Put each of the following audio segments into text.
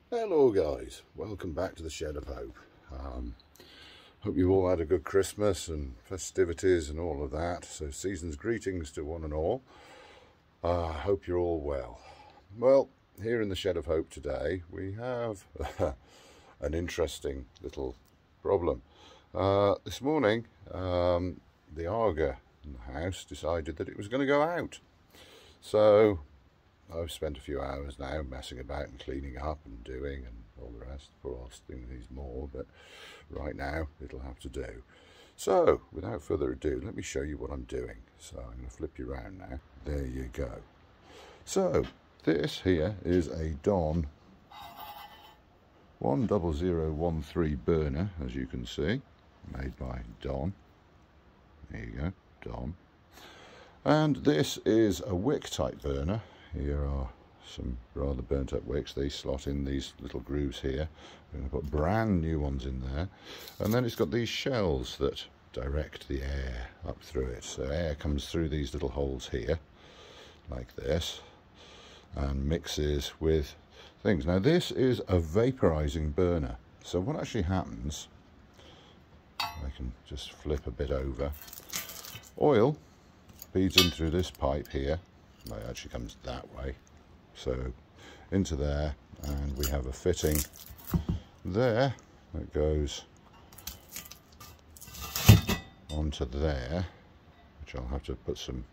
Hello guys, welcome back to the Shed of Hope. Hope you all had a good Christmas and festivities and all of that. So season's greetings to one and all. Hope you're all well. Well, here in the Shed of Hope today we have an interesting little problem. This morning the Arga in the house decided that it was going to go out. So I've spent a few hours now messing about and cleaning up and doing and all the rest. Poor old thing needs more, but right now it'll have to do. So without further ado, let me show you what I'm doing. So I'm going to flip you around now. There you go. So this here is a Don 10013 burner, as you can see, made by Don. There you go, Don. And this is a wick type burner. Here are some rather burnt up wicks. They slot in these little grooves here. I'm going to put brand new ones in there. And then it's got these shells that direct the air up through it. So air comes through these little holes here, like this, and mixes with things. Now this is a vaporizing burner. So what actually happens, I can just flip a bit over. Oil feeds in through this pipe here. Well, it actually comes that way, so into there, and we have a fitting there that goes onto there, which I'll have to put some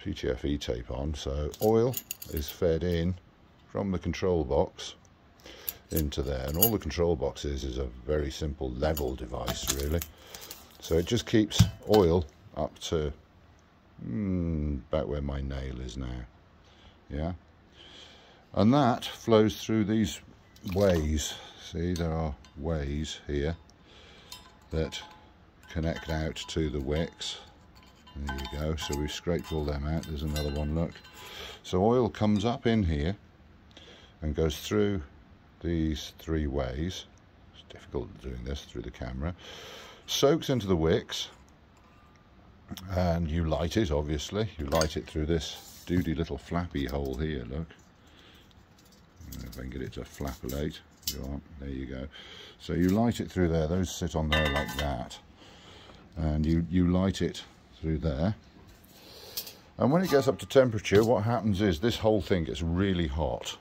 PTFE tape on. So oil is fed in from the control box into there, and all the control box is a very simple level device really. So it just keeps oil up to about where my nail is now, yeah, and that flows through these ways. See, there are ways here that connect out to the wicks. There you go. So we've scraped all them out. There's another one, look. So oil comes up in here and goes through these three ways. It's difficult doing this through the camera. Soaks into the wicks, and you light it, obviously. You light it through this doody little flappy hole here, look. If I can get it to flappulate. There you go. So you light it through there. Those sit on there like that. And you light it through there. And when it gets up to temperature, what happens is this whole thing gets really hot.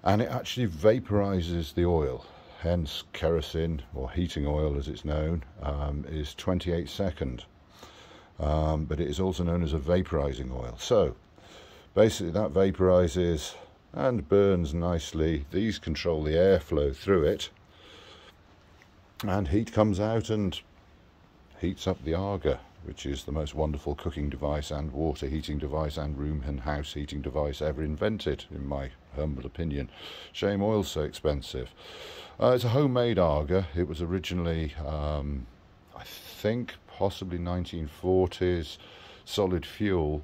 And it actually vaporizes the oil. Hence kerosene, or heating oil as it's known, is 28 second, but it is also known as a vaporizing oil. So basically that vaporizes and burns nicely. These control the airflow through it, and heat comes out and heats up the Arga, which is the most wonderful cooking device and water heating device and room and house heating device ever invented, in my humble opinion. Shame oil's so expensive. It's a homemade Arga. It was originally, I think, possibly 1940s solid fuel,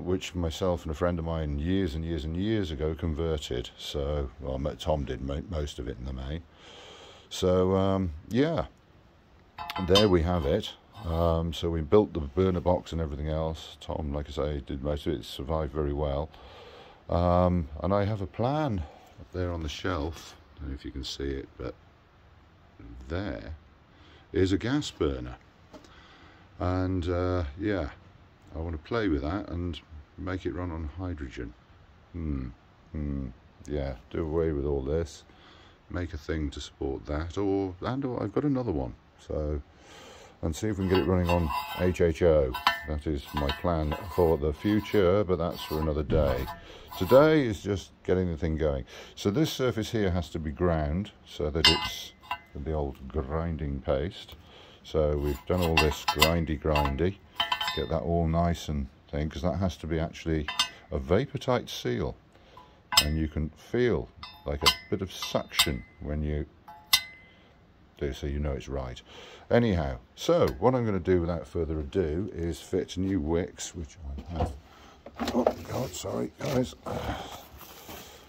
which myself and a friend of mine years and years and years ago converted. So, well, Tom did most of it in the main. So, yeah, there we have it. So we built the burner box and everything else. Tom, like I say, did most of it. Survived very well. And I have a plan up there on the shelf. I don't know if you can see it, but there is a gas burner. And yeah, I want to play with that and make it run on hydrogen. Yeah, do away with all this, make a thing to support that, or I've got another one. So, and see if we can get it running on HHO. That is my plan for the future, but that's for another day. Today is just getting the thing going. So this surface here has to be ground so that it's the old grinding paste. So we've done all this grindy, get that all nice and thing, because that has to be actually a vapor tight seal. And you can feel like a bit of suction when you do, so you know it's right. Anyhow, so what I'm going to do without further ado is fit new wicks, which I have. Oh God, sorry guys.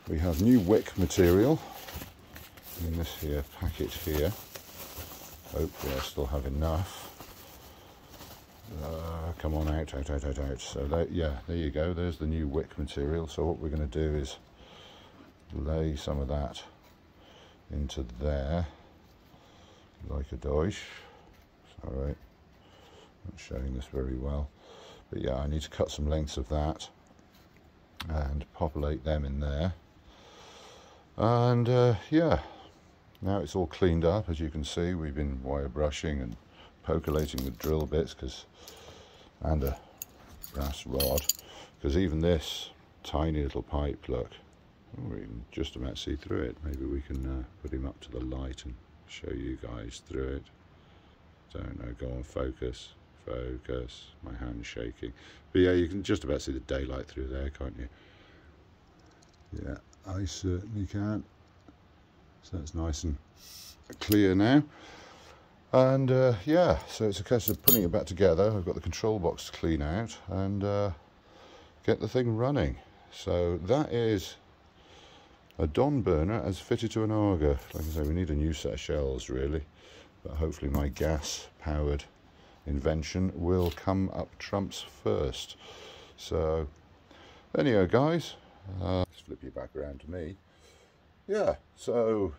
We have new wick material in this here packet here. Hopefully I still have enough. Come on, out. So yeah, there you go. There's the new wick material. So what we're going to do is lay some of that into there, like a doish. Alright, not showing this very well, but yeah, I need to cut some lengths of that and populate them in there. And yeah, now it's all cleaned up. As you can see, we've been wire brushing and percolating with drill bits and a brass rod, because even this tiny little pipe, look, we can just about see through it. Maybe we can put him up to the light and show you guys through it. Don't know, go on, focus, focus, my hand's shaking. But yeah, you can just about see the daylight through there, can't you? Yeah, I certainly can. So that's nice and clear now. And yeah, so it's a case of putting it back together. I've got the control box to clean out and get the thing running. So that is a Don-burner as fitted to an auger. Like I say, we need a new set of shells really, but hopefully my gas powered invention will come up trumps first. So anyhow guys, let's flip you back around to me. Yeah, so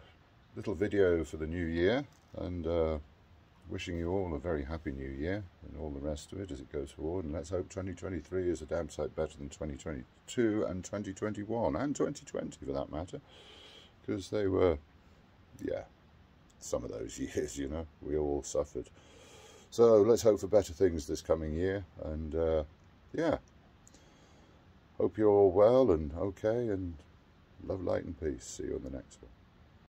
little video for the new year, and wishing you all a very happy new year and all the rest of it as it goes forward, and let's hope 2023 is a damn sight better than 2022 and 2021 and 2020 for that matter, because they were, yeah, some of those years, you know, we all suffered. So let's hope for better things this coming year, and yeah, hope you're all well and okay, and love, light and peace. See you on the next one.